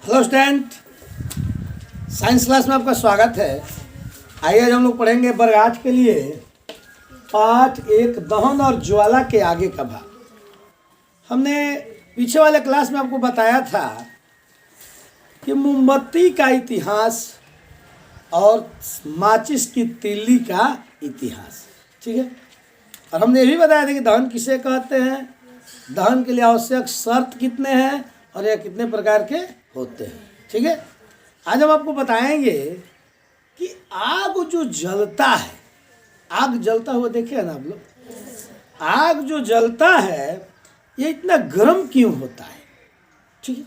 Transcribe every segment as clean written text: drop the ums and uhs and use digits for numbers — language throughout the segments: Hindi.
हेलो स्टूडेंट, साइंस क्लास में आपका स्वागत है। आइए आज हम लोग पढ़ेंगे वर्ग 8 के लिए पाठ 1 दहन और ज्वाला के आगे का भाग। हमने पीछे वाले क्लास में आपको बताया था कि मोमबत्ती का इतिहास और माचिस की तीली का इतिहास, ठीक है। और हमने ये भी बताया था कि दहन किसे कहते हैं, दहन के लिए आवश्यक शर्त कितने हैं और यह कितने प्रकार के होते हैं, ठीक है। आज हम आपको बताएंगे कि आग जो जलता है, आग जलता हुआ देखे ना आप लोग, आग जो जलता है ये इतना गर्म क्यों होता है, ठीक है।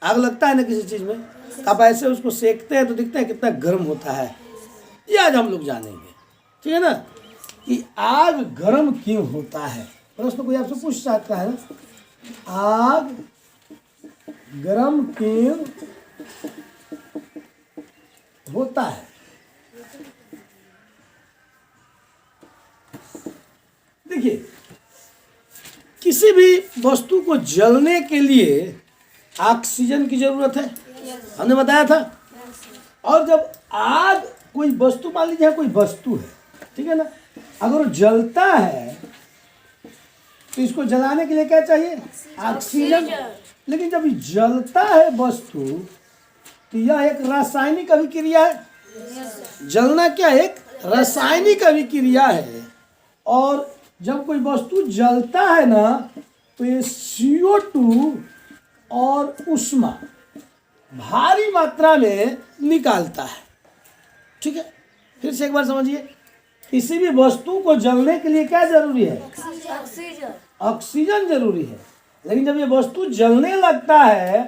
आग लगता है ना किसी चीज़ में, आप ऐसे उसको सेकते हैं तो दिखता है कितना गर्म होता है। ये आज हम लोग जानेंगे, ठीक है ना, कि आग गर्म क्यों होता है। प्रश्न कोई आपसे पूछ सकता है ना, आग गर्म क्यों होता है। देखिए, किसी भी वस्तु को जलने के लिए ऑक्सीजन की जरूरत है, हमने बताया था। और जब आग कोई वस्तु, मान लीजिए कोई वस्तु है, ठीक है ना, अगर वो जलता है तो इसको जलाने के लिए क्या चाहिए, ऑक्सीजन। लेकिन जब जलता है वस्तु तो यह एक रासायनिक अभिक्रिया है। जलना क्या एक रासायनिक अभिक्रिया है। और जब कोई वस्तु जलता है ना तो ये CO2 और ऊष्मा भारी मात्रा में निकालता है, ठीक है। फिर से एक बार समझिए, किसी भी वस्तु को जलने के लिए क्या जरूरी है, ऑक्सीजन जरूरी है। लेकिन जब ये वस्तु जलने लगता है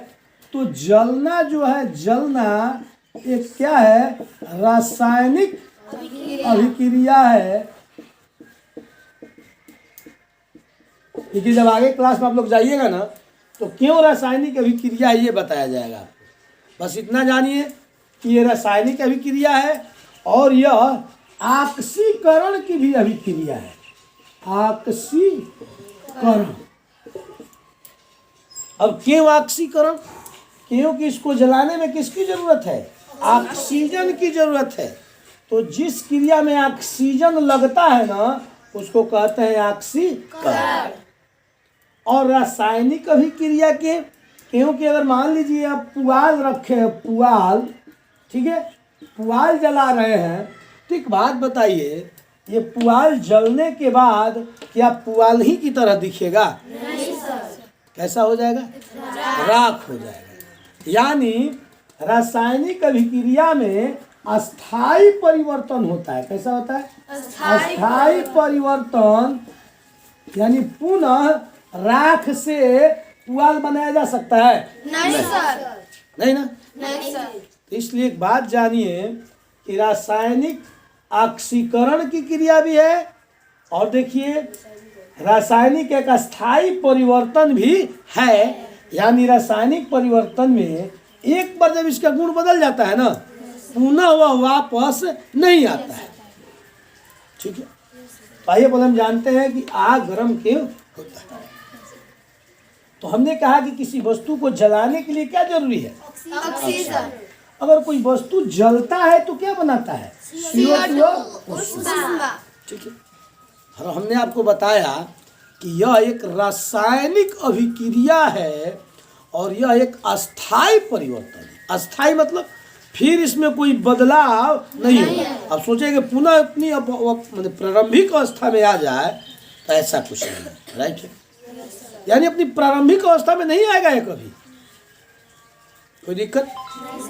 तो जलना जो है, जलना एक क्या है, रासायनिक अभिक्रिया है। क्योंकि जब आगे क्लास में आप लोग जाइएगा ना तो क्यों रासायनिक अभिक्रिया है ये बताया जाएगा आपको। बस इतना जानिए कि ये रासायनिक अभिक्रिया है और यह ऑक्सीकरण की भी अभिक्रिया है, ऑक्सीकरण। अब क्यों ऑक्सीकरण, क्योंकि इसको जलाने में किसकी जरूरत है, ऑक्सीजन की जरूरत है। तो जिस क्रिया में ऑक्सीजन लगता है ना उसको कहते हैं ऑक्सीकरण। और रासायनिक अभिक्रिया के, क्योंकि अगर मान लीजिए आप पुआल रखे हैं, पुआल, ठीक है, पुआल जला रहे हैं, ठीक, बात बताइए, ये पुआल जलने के बाद क्या पुआल ही की तरह दिखेगा, नहीं सर। कैसा हो जाएगा, राख हो जाएगा। यानी रासायनिक अभिक्रिया में अस्थाई परिवर्तन होता है। कैसा होता है, अस्थाई परिवर्तन। यानी पुनः राख से पुआल बनाया जा सकता है, नहीं सर, नहीं ना, नहीं सर। तो इसलिए एक बात जानिए कि रासायनिक ऑक्सीकरण की क्रिया भी है और देखिए रासायनिक एक अस्थाई परिवर्तन भी है। यानी रासायनिक परिवर्तन में एक बार जब इसका गुण बदल जाता है ना पुनः वह वापस नहीं आता है, ठीक है। आइए पहले हम जानते हैं कि आग गर्म क्यों होता है। तो हमने कहा कि किसी वस्तु को जलाने के लिए क्या जरूरी है, ऑक्सीजन। अगर कोई वस्तु जलता है तो क्या बनाता है, CO2 ऊष्मा, ठीक है। और हमने आपको बताया कि यह एक रासायनिक अभिक्रिया है और यह एक अस्थाई परिवर्तन है। अस्थाई मतलब फिर इसमें कोई बदलाव नहीं होगा। अब सोचेंगे पुनः अपनी मतलब प्रारंभिक अवस्था में आ जाए तो ऐसा कुछ नहीं है, राइट है। यानी अपनी प्रारंभिक अवस्था में नहीं आएगा ये कभी, कोई दिक्कत।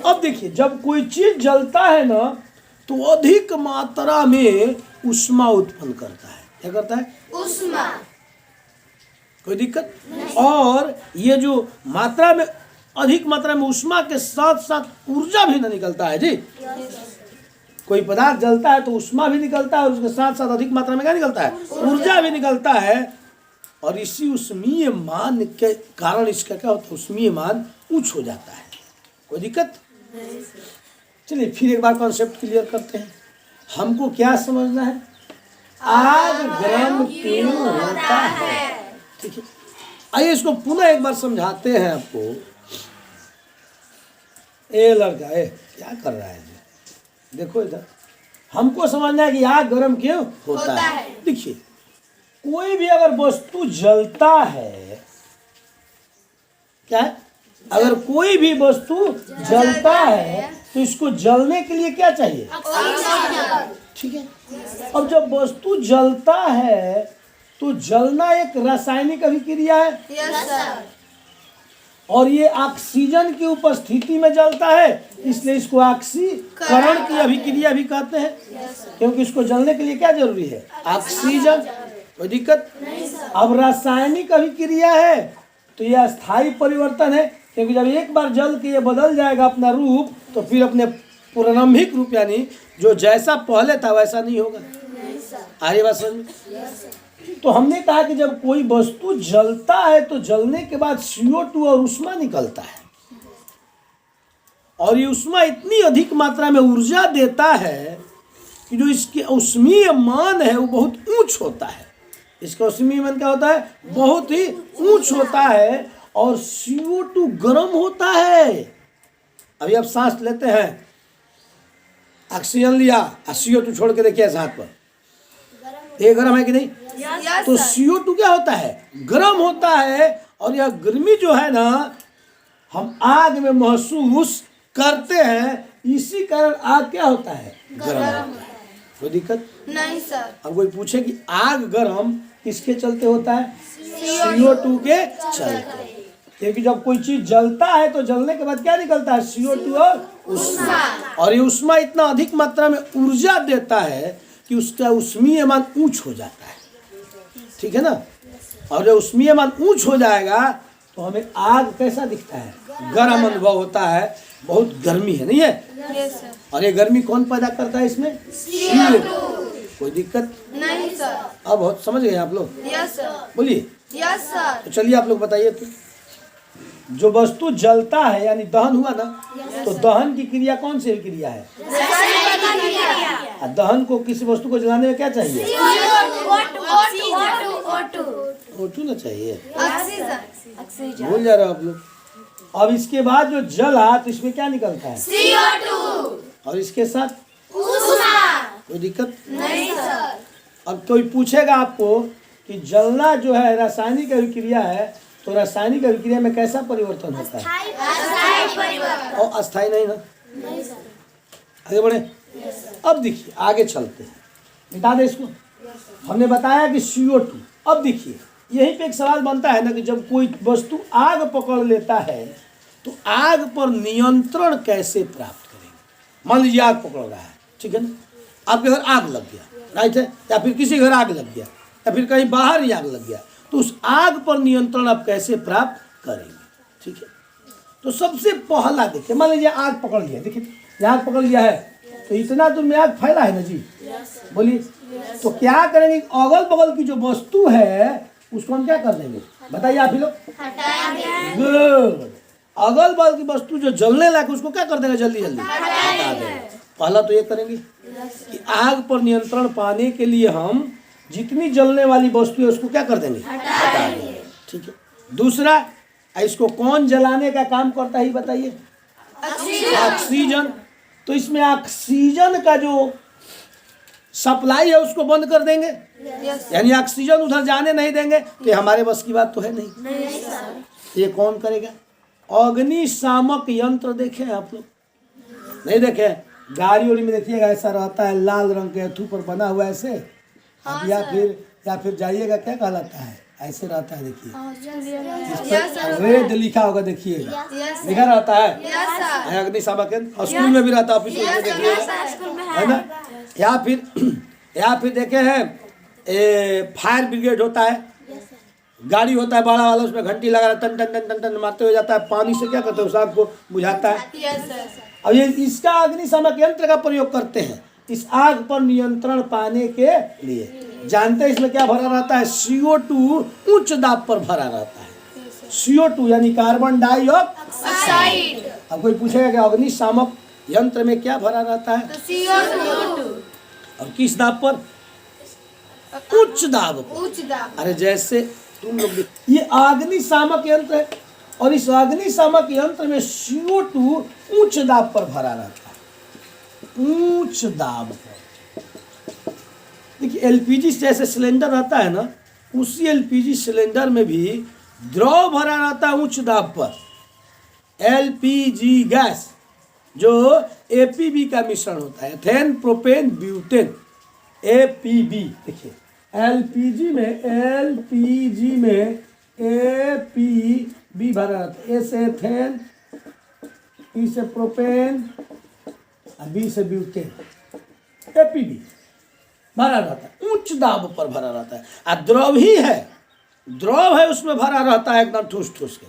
अब देखिए, जब कोई चीज जलता है ना तो अधिक मात्रा में ऊष्मा उत्पन्न करता है। क्या करता है, ऊष्मा, कोई दिक्कत। और ये जो मात्रा में, अधिक मात्रा में ऊष्मा के साथ साथ ऊर्जा भी निकलता है जी। कोई पदार्थ जलता है तो ऊष्मा भी निकलता है और उसके साथ साथ अधिक मात्रा में क्या निकलता है, ऊर्जा भी निकलता है। और इसी ऊष्मीय मान के कारण इसका क्या होता है, ऊष्मीय मान उच्च हो जाता है। कोई दिक्कत। चलिए फिर एक बार कॉन्सेप्ट क्लियर करते हैं। हमको क्या समझना है, आग गर्म क्यों होता है, ठीक है। आइए इसको पुनः एक बार समझाते हैं आपको ए लड़का ए क्या कर रहा है ये? देखो इधर, हमको समझना है कि आग गर्म क्यों होता है। देखिए, कोई भी अगर वस्तु जलता है, क्या है? अगर कोई भी वस्तु जलता है तो इसको जलने के लिए क्या चाहिए? ठीक है। अब जब वस्तु जलता है तो जलना एक रासायनिक अभिक्रिया है, और ये ऑक्सीजन की उपस्थिति में जलता है, इसलिए इसको ऑक्सीकरण की अभिक्रिया भी कहते हैं, क्योंकि इसको जलने के लिए क्या जरूरी है? ऑक्सीजन। कोई दिक्कत? अब रासायनिक अभिक्रिया है तो यह अस्थायी परिवर्तन है, क्योंकि जब एक बार जल के ये बदल जाएगा अपना रूप, तो फिर अपने प्रारंभिक रूप यानी जो जैसा पहले था वैसा नहीं होगा। आगे बात समझ में? तो हमने कहा कि जब कोई वस्तु जलता है तो जलने के बाद CO2 और ऊष्मा निकलता है, और ये ऊष्मा इतनी अधिक मात्रा में ऊर्जा देता है कि जो इसके ऊष्मीय मान है वो बहुत ऊंच होता है। इसका ऊष्मीय मान क्या होता है? बहुत ही ऊंच होता है, और CO2 गर्म होता है। अभी आप सांस लेते हैं, ऑक्सीजन लिया और CO2 छोड़ के देखिए हाथ पर, ये गर्म है कि नहीं? तो CO2 क्या होता है? गर्म होता है, और यह गर्मी जो है ना हम आग में महसूस करते हैं, इसी कारण आग क्या होता है? गर्म होता है। कोई दिक्कत नहीं सर। अब कोई पूछे कि आग गर्म किसके चलते होता है? CO2 के चलते। क्योंकि जब कोई चीज जलता है तो जलने के बाद क्या निकलता है? CO2 और ऊष्मा, और ये ऊष्मा इतना अधिक मात्रा में ऊर्जा देता है कि उसका ऊष्मीय मान ऊंच हो जाता है। ठीक है ना? और जब ऊष्मीय मान ऊंच हो जाएगा तो हमें आग कैसा दिखता है? गर्म अनुभव होता है, बहुत गर्मी है, नहीं है? और ये गर्मी कौन पैदा करता है इसमें? CO2। कोई दिक्कत नहीं सर। अब बहुत समझ गए आप लोग? Yes sir. बोलिए। Yes sir. तो चलिए आप लोग बताइए, तो जो वस्तु जलता है यानी दहन हुआ ना, तो दहन की क्रिया कौन सी क्रिया है? दहन को किसी वस्तु को जलाने में क्या चाहिए? O2 ना चाहिए। भूल जा रहे हो आप लोग। अब इसके बाद जो जला तो इसमें क्या निकलता है? CO2। और इसके साथ ऊष्मा। कोई दिक्कत नहीं सर। अब कोई पूछेगा आपको कि जलना जो है रासायनिक अभिक्रिया है, तो रासायनिक अभिक्रिया में कैसा परिवर्तन होता है? अस्थायी परिवर्तन। और अस्थायी नहीं ना? नहीं सर। आगे बढ़े। अब देखिए, आगे चलते हैं, मिटा दे इसको। हमने बताया कि CO2। अब देखिए, यहीं पे एक सवाल बनता है ना कि जब कोई वस्तु आग पकड़ लेता है तो आग पर नियंत्रण कैसे प्राप्त करेंगे? मान लीजिए आग पकड़ रहा है, ठीक है ना? आपके घर आग लग गया, राइट है, या फिर किसी घर आग लग गया, या फिर कहीं बाहर ही आग लग गया, तो उस आग पर नियंत्रण आप कैसे प्राप्त करेंगे? ठीक है, तो सबसे पहला देखिए, मान लीजिए आग पकड़ लिया, देखिए आग पकड़ लिया है तो इतना दूर में आग फैला है ना जी? बोलिए। तो क्या करेंगे? अगल बगल की जो वस्तु है उसको हम क्या कर देंगे? बताइए आप ही लोग। गुड। अगल बगल की वस्तु जो जलने लायक उसको क्या कर देंगे? जल्दी जल्दी हटा देंगे। पहला तो ये करेंगे कि आग पर नियंत्रण पाने के लिए हम जितनी जलने वाली वस्तु है उसको क्या कर देंगे? हटा देंगे। ठीक है। दूसरा, इसको कौन जलाने का काम करता है बताइए? ऑक्सीजन। तो इसमें ऑक्सीजन का जो सप्लाई है उसको बंद कर देंगे, यानी ऑक्सीजन उधर जाने नहीं देंगे। तो हमारे बस की बात तो है नहीं। ये कौन करेगा? अग्निशामक यंत्र देखे आप लोग? नहीं देखे? गाड़ी उड़ी में देखिएगा ऐसा रहता है, लाल रंग के अथू पर बना हुआ ऐसे। या फिर जाइएगा, क्या कहलाता है, ऐसे रहता है, देखिए रेड लिखा होगा, देखिएगा लिखा रहता है अग्निशामक यंत्र। और स्कूल में भी रहता है, ऑफिस में देखिएगा, है ना? या फिर देखे हैं फायर ब्रिगेड होता है, गाड़ी होता है बड़ा वाला, उसमें घंटी लगा रहता है, टन टन टन टन मारते हुए जाता है, पानी से क्या करते हैं? उस आग को बुझाता है। अब ये इसका अग्निशामक यंत्र का प्रयोग करते हैं इस आग पर नियंत्रण पाने के लिए। जानते हैं इसमें क्या भरा रहता है? CO2 उच्च दाब पर भरा रहता है। CO2 यानी कार्बन डाइऑक्साइड। अब कोई पूछेगा कि अग्निशामक यंत्र में क्या भरा रहता है? CO2। और किस दाब पर? उच्च दाब पर। उच्च दाब। अरे जैसे तुम लोग ये अग्निशामक यंत्र है, और इस अग्निशामक यंत्र में CO2 उच्च दाब पर भरा रहता है, उच्च दाब पर। देखिए एलपीजी जैसे सिलेंडर रहता है ना, उसी एलपीजी सिलेंडर में भी द्रव भरा रहता है उच्च दाब पर। एलपीजी गैस जो एपीबी का मिश्रण होता है, एथेन प्रोपेन ब्यूटेन, एपीबी। देखिए एलपीजी में एपीबी भरा रहता है, ए से एथेन, पी से प्रोपेन, बी से ब्यूटेन, एपीबी भरा रहता है, उच्च दाब पर भरा रहता है। और द्रव ही है, द्रव है उसमें भरा रहता है एकदम ठूस ठूस के।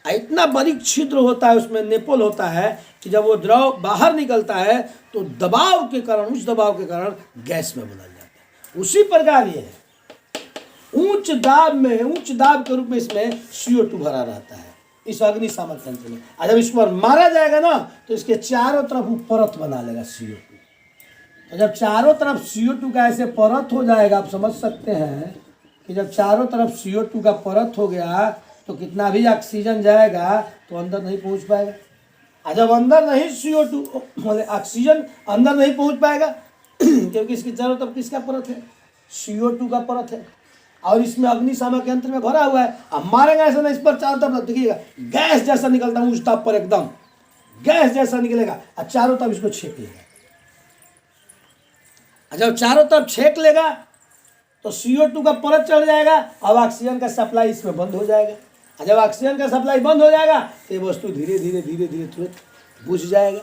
इतना बारीक छिद्र होता है उसमें, नेपोल होता है कि जब वो द्रव बाहर निकलता है तो दबाव के कारण, उच्च दबाव के कारण गैस में बदल जाता है। उसी प्रकार ये है, उच्च दाब में, उच्च दाब के रूप में इसमें CO2 भरा रहता है इस अग्निशामक यंत्र में। और जब इस पर मारा जाएगा ना तो इसके चारों तरफ वो परत बना लेगा CO2। तो जब चारों तरफ CO2 का ऐसे परत हो जाएगा, आप समझ सकते हैं कि जब चारों तरफ CO2 का परत हो गया तो कितना भी ऑक्सीजन जाएगा तो अंदर नहीं पहुंच पाएगा। और जब अंदर नहीं CO2 ऑक्सीजन अंदर नहीं पहुंच पाएगा क्योंकि इसके चारों तरफ किसका परत है, CO2 का परत है। और इसमें अग्निशामक यंत्र में भरा हुआ है। अब मारेगा ऐसा ना, इस पर चारों तरफ देखिएगा गैस जैसा निकलता है, उच्च ताप पर एकदम गैस जैसा निकलेगा और चारों तरफ इसको छेक लेगा। जब चारों तरफ छेक लेगा तो CO2 का परत चढ़ जाएगा, अब ऑक्सीजन का सप्लाई इसमें बंद हो जाएगा। और जब ऑक्सीजन का सप्लाई बंद हो जाएगा तो ये वस्तु धीरे धीरे धीरे धीरे तुरंत बुझ जाएगा।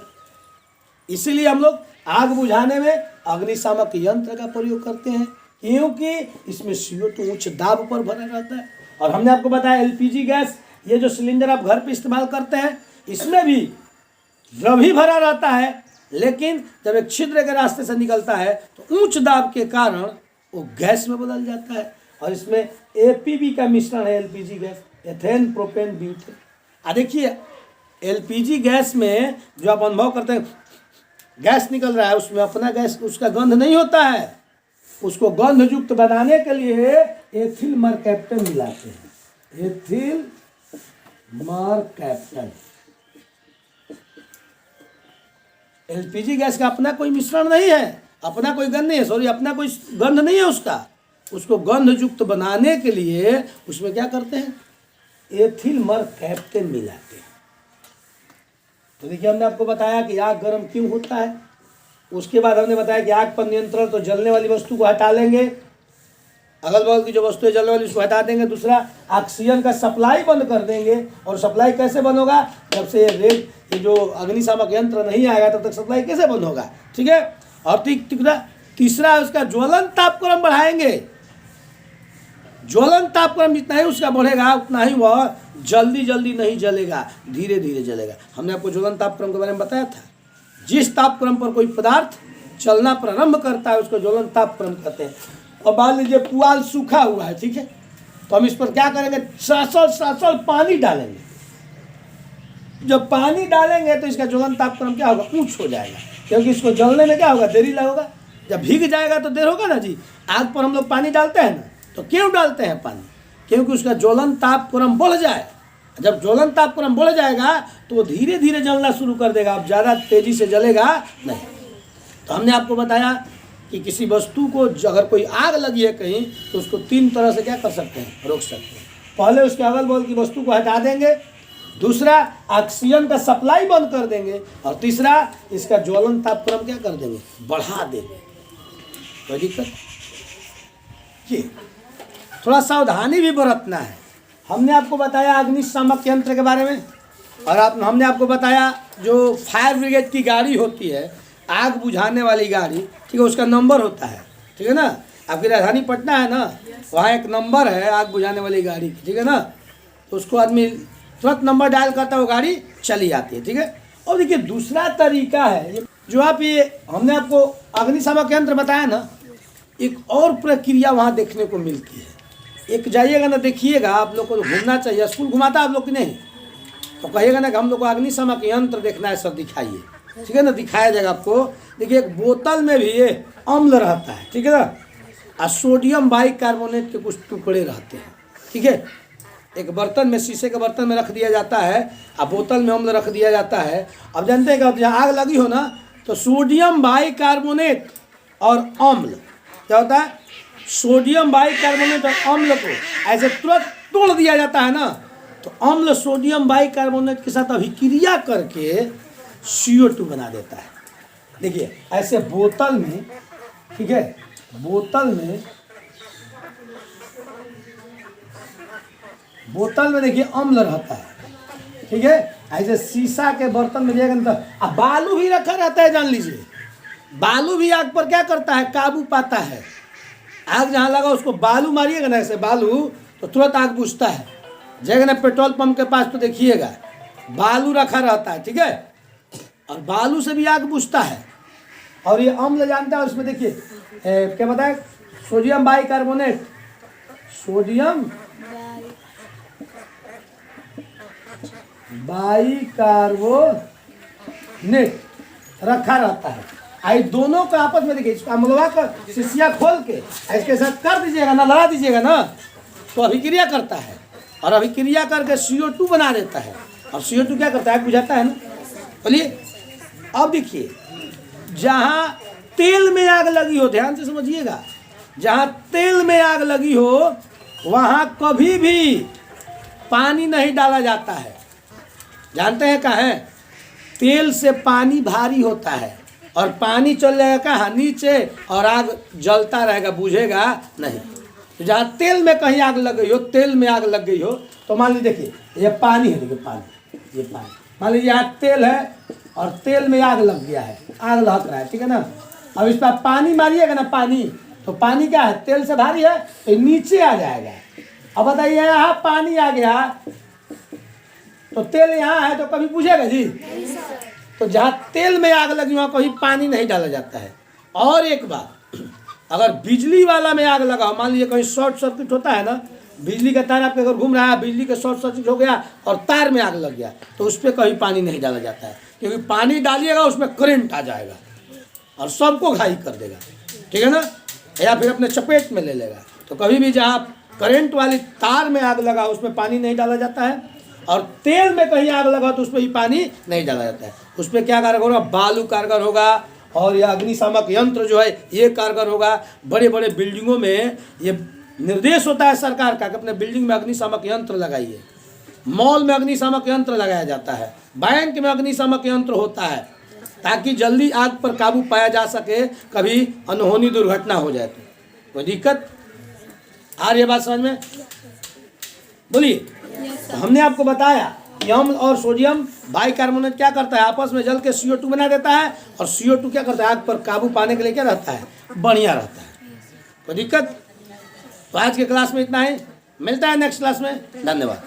इसीलिए हम लोग आग बुझाने में अग्निशामक यंत्र का प्रयोग करते हैं, क्योंकि इसमें CO2 उच्च दाब पर भरा रहता है। और हमने आपको बताया एलपीजी गैस, ये जो सिलेंडर आप घर पे इस्तेमाल करते हैं, इसमें भी द्रव ही भरा रहता है, लेकिन जब एक छिद्र के रास्ते से निकलता है तो उच्च दाब के कारण वो गैस में बदल जाता है। और इसमें एपीबी का मिश्रण है, LPG gas, ethane propane butane. देखिए एलपीजी गैस में जो आप अनुभव करते हैं गैस निकल रहा है, उसमें अपना गैस, उसका गंध नहीं होता है। उसको गंध युक्त बनाने के लिए एथिल मरकैप्टन मिलाते हैं, एथिल मरकैप्टन। एलपीजी गैस का अपना कोई मिश्रण नहीं है, अपना कोई गंध नहीं है, सॉरी अपना कोई गंध नहीं है उसका। उसको गंध युक्त बनाने के लिए उसमें क्या करते हैं, एथिल मरकैप्टन मिलाते हैं। तो देखिए हमने आपको बताया कि आग गर्म क्यों होता है। उसके बाद हमने बताया कि आग पर नियंत्रण, तो जलने वाली वस्तु को हटा लेंगे, अगल बगल की जो वस्तु है जलने वाली उसको हटा देंगे। दूसरा, ऑक्सीजन का सप्लाई बंद कर देंगे। और सप्लाई कैसे बंद होगा, जब से ये जो अग्निशामक यंत्र नहीं आएगा तब तक सप्लाई कैसे बंद होगा, ठीक है। और तीसरा उसका ज्वलन तापक्रम बढ़ाएंगे। ज्वलन तापक्रम जितना ही उसका बढ़ेगा उतना ही वह जल्दी जल्दी नहीं जलेगा, धीरे धीरे जलेगा। हमने आपको ज्वलन तापक्रम के बारे में बताया था। जिस तापक्रम पर कोई पदार्थ चलना प्रारंभ करता है उसको ज्वलन तापक्रम कहते हैं। और मान लीजिए पुआल सूखा हुआ है, ठीक है, तो हम इस पर क्या करेंगे, ससल पानी डालेंगे। जब पानी डालेंगे तो इसका ज्वलन तापक्रम क्या होगा, ऊंच हो जाएगा, क्योंकि इसको जलने में क्या होगा, देरी लगेगा। जब भीग जाएगा तो देर होगा ना जी। आग पर हम लोग पानी डालते हैं ना, तो क्यों डालते हैं पानी, क्योंकि उसका ज्वलन तापक्रम बढ़ जाए। जब ज्वलन तापक्रम बढ़ जाएगा तो वो धीरे धीरे जलना शुरू कर देगा, अब ज़्यादा तेज़ी से जलेगा नहीं। तो हमने आपको बताया कि किसी वस्तु को अगर कोई आग लगी है कहीं तो उसको 3 तरह से क्या कर सकते हैं, रोक सकते हैं। पहले उसके अगल बगल की वस्तु को हटा देंगे, दूसरा ऑक्सीजन का सप्लाई बंद कर देंगे, और तीसरा इसका ज्वलन तापक्रम क्या कर देंगे, बढ़ा देंगे। कोई दिक्कत ये थोड़ा सावधानी भी बरतना है। हमने आपको बताया अग्निशामक यंत्र के बारे में, और हमने आपको बताया जो फायर ब्रिगेड की गाड़ी होती है, आग बुझाने वाली गाड़ी, ठीक है, उसका नंबर होता है, ठीक है ना। आपकी राजधानी पटना है ना, वहाँ एक नंबर है आग बुझाने वाली गाड़ी की, ठीक है ना। तो उसको आदमी तुरंत नंबर डायल करता है, वो गाड़ी चली आती है, ठीक है। और देखिए दूसरा तरीका है जो आप ये हमने आपको अग्निशामक यंत्र बताया ना, एक और प्रक्रिया वहाँ देखने को मिलती है। एक जाइएगा ना, देखिएगा, आप लोग को घूमना चाहिए, स्कूल घुमाता है आप लोग की नहीं, तो कहिएगा ना कि हम लोग को अग्निशामक यंत्र देखना है, सब दिखाइए, ठीक है ना, दिखाया जाएगा आपको। देखिए एक बोतल में भी ये अम्ल रहता है, ठीक है ना, और सोडियम बाइकार्बोनेट के कुछ टुकड़े रहते हैं, ठीक है। एक बर्तन में, शीशे के बर्तन में रख दिया जाता है, अब बोतल में अम्ल रख दिया जाता है। अब जानते हैं कि जहाँ आग लगी हो ना, तो सोडियम बाइकार्बोनेट और अम्ल क्या होता है, सोडियम बाइकार्बोनेट और अम्ल को ऐसे तुरंत तोड़ दिया जाता है ना, तो अम्ल सोडियम बाइकार्बोनेट के साथ अभिक्रिया करके CO2 बना देता है। देखिए ऐसे बोतल में, ठीक है, बोतल में देखिए अम्ल रहता है, ठीक है। ऐसे शीशा के बर्तन में जाएगा ना, तो अब बालू भी रखा रहता है, जान लीजिए बालू भी आग पर क्या करता है, काबू पाता है। आग जहाँ लगा उसको बालू मारिएगा ना, ऐसे बालू, तो तुरंत आग बुझता है। जाएगा ना पेट्रोल पंप के पास तो देखिएगा बालू रखा रहता है, ठीक है, और बालू से भी आग बुझता है। और ये अम्ल जानता है, उसमें देखिए क्या बताए, सोडियम बाइकार्बोनेट, सोडियम बाइकार्बोनेट रखा रहता है। आई दोनों का आपस में देखिए, इसका अम्लवा का शीशिया खोल के इसके साथ कर दीजिएगा ना, लड़ा दीजिएगा ना, तो अभिक्रिया करता है, और अभिक्रिया करके CO2 बना देता है। और CO2 क्या करता है, बुझाता है ना। बोलिए अब देखिए, जहाँ तेल में आग लगी हो, ध्यान से समझिएगा, जहाँ तेल में आग लगी हो वहाँ कभी भी पानी नहीं डाला जाता है। जानते हैं क्या है, तेल से पानी भारी होता है, और पानी चल जाएगा कहाँ, नीचे, और आग जलता रहेगा, बुझेगा नहीं। तो जहाँ तेल में कहीं आग लग गई हो, तेल में आग लग गई हो, तो मान लीजिए देखिए ये पानी है, देखिए पानी, ये पानी, मान लीजिए यहाँ तेल है और तेल में आग लग गया है, आग लहक रहा है, ठीक है ना। अब इस पर पानी मारिएगा ना, पानी, तो पानी क्या है, तेल से भारी है, तो नीचे आ जाएगा। अब बताइए यहाँ पानी आ गया, तो तेल यहाँ है, तो कभी पूछेगा जी। तो जहाँ तेल में आग लगी वहाँ कभी पानी नहीं डाला जाता है। और एक बात, अगर बिजली वाला में आग लगा, मान लीजिए कहीं शॉर्ट सर्किट होता है ना, बिजली का तार आपके अगर घूम रहा है, बिजली का शॉर्ट सर्किट हो गया और तार में आग लग गया, तो उस पर कभी पानी नहीं डाला जाता है, क्योंकि पानी डालिएगा उसमें करंट आ जाएगा और सबको घायल कर देगा, ठीक है ना, या फिर अपने चपेट में ले लेगा। तो कभी भी जहाँ करंट वाली तार में आग लगा उसमें पानी नहीं डाला जाता है, और तेल में कहीं आग लगा तो उसमें भी पानी नहीं डाला जाता है। उसमें क्या कारगर होगा, बालू कारगर होगा, और यह अग्निशामक यंत्र जो है ये कारगर होगा। बड़े बड़े बिल्डिंगों में ये निर्देश होता है सरकार का कि अपने बिल्डिंग में अग्निशामक यंत्र लगाइए, मॉल में अग्निशामक यंत्र लगाया जाता है, बैंक में अग्निशामक यंत्र होता है, ताकि जल्दी आग पर काबू पाया जा सके, कभी अनहोनी दुर्घटना हो जाए तो। कोई दिक्कत आ रही है बात समझ में? बोलिए। तो हमने आपको बताया कि अम्ल और सोडियम बाइकार्बोनेट क्या करता है, आपस में जल के CO2 बना देता है, और CO2 क्या करता है, आग पर काबू पाने के लिए क्या रहता है, बढ़िया रहता है। कोई दिक्कत? तो आज के क्लास में इतना ही, मिलता है नेक्स्ट क्लास में। धन्यवाद।